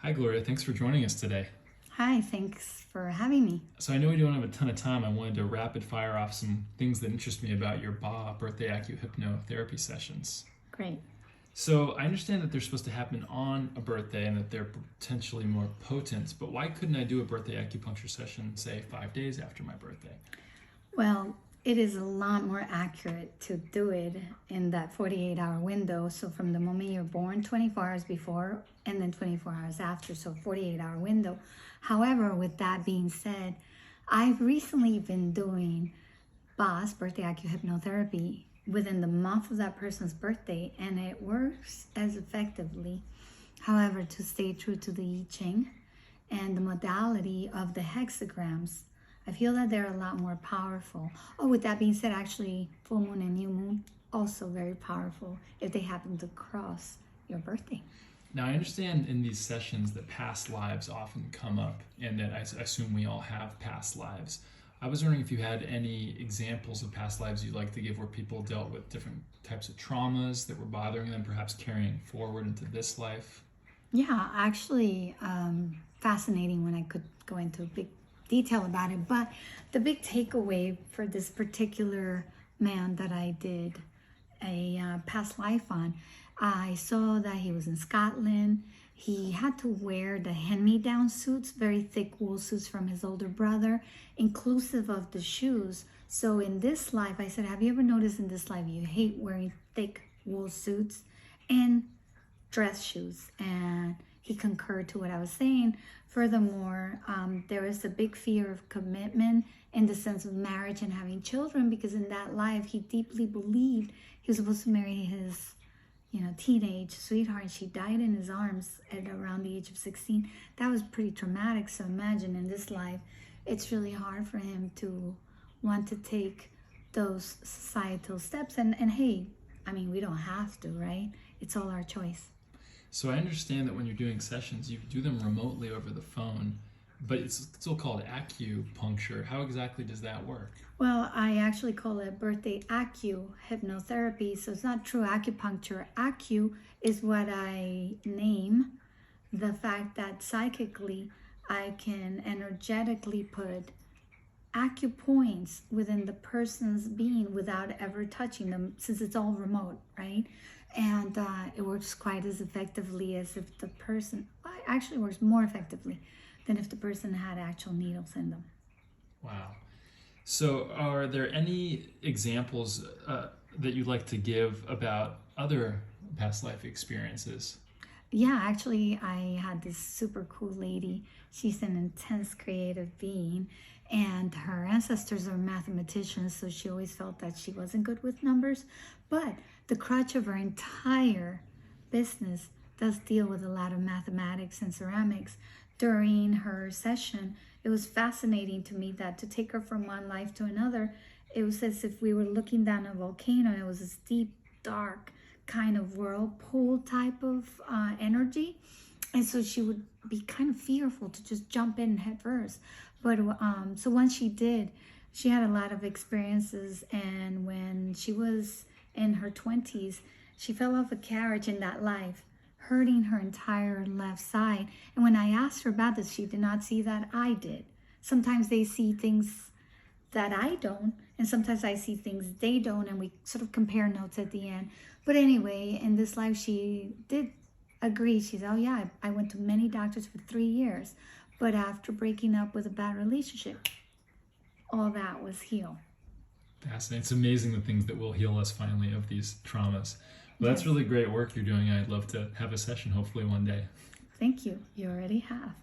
Hi, Gloria. Thanks for joining us today. Hi, thanks for having me. So I know we don't have a ton of time. I wanted to rapid fire off some things that interest me about your Birthday Acu-Hypnotherapy sessions. Great. So I understand that they're supposed to happen on a birthday and that they're potentially more potent, but why couldn't I do a birthday acupuncture session, say, 5 days after my birthday? Well, it is a lot more accurate to do it in that 48-hour window. So from the moment you're born, 24 hours before, and then 24 hours after, so 48-hour window. However, with that being said, I've recently been doing birthday acu-hypnotherapy within the month of that person's birthday, and it works as effectively. However, to stay true to the I Ching and the modality of the hexagrams, I feel that they're a lot more powerful. Oh, with that being said, actually, full moon and new moon, also very powerful if they happen to cross your birthday. Now, I understand in these sessions that past lives often come up, and that I assume we all have past lives. I was wondering if you had any examples of past lives you'd like to give where people dealt with different types of traumas that were bothering them, perhaps carrying forward into this life. Yeah, actually, fascinating when I could go into big detail about it. But the big takeaway for this particular man that I did a past life on, I saw that he was in Scotland. He had to wear the hand-me-down suits, very thick wool suits from his older brother, inclusive of the shoes. So in this life, I said, have you ever noticed in this life you hate wearing thick wool suits and dress shoes? And he concurred to what I was saying. Furthermore, there is a big fear of commitment in the sense of marriage and having children, because in that life, he deeply believed he was supposed to marry his teenage sweetheart. She died in his arms at around the age of 16. That was pretty traumatic. So imagine in this life, it's really hard for him to want to take those societal steps. And hey, I mean, we don't have to, right? It's all our choice. So I understand that when you're doing sessions, you do them remotely over the phone, but it's still called acupuncture. How exactly does that work? Well, I actually call it birthday acu-hypnotherapy. So it's not true acupuncture. Acu is what I name the fact that psychically I can energetically put acupoints within the person's being without ever touching them, since it's all remote, right? And it works quite as effectively as if the person, actually works more effectively than if the person had actual needles in them. Wow. So are there any examples that you'd like to give about other past life experiences? Yeah, actually, I had this super cool lady. She's an intense creative being, and her ancestors are mathematicians, so she always felt that she wasn't good with numbers. But the crutch of her entire business does deal with a lot of mathematics and ceramics. During her session, it was fascinating to me that to take her from one life to another, it was as if we were looking down a volcano. It was this deep, dark kind of whirlpool type of energy. And so she would be kind of fearful to just jump in head first. But so once she did, she had a lot of experiences. And when she was in her 20s, she fell off a carriage in that life, hurting her entire left side. And when I asked her about this, she did not see that I did. Sometimes they see things that I don't, and sometimes I see things they don't, and we sort of compare notes at the end. But anyway, in this life, she did agree. She said, oh yeah, I went to many doctors for 3 years, but after breaking up with a bad relationship, all that was healed. Fascinating. It's amazing the things that will heal us finally of these traumas. Well, that's really great work you're doing. I'd love to have a session hopefully one day. Thank you. You already have.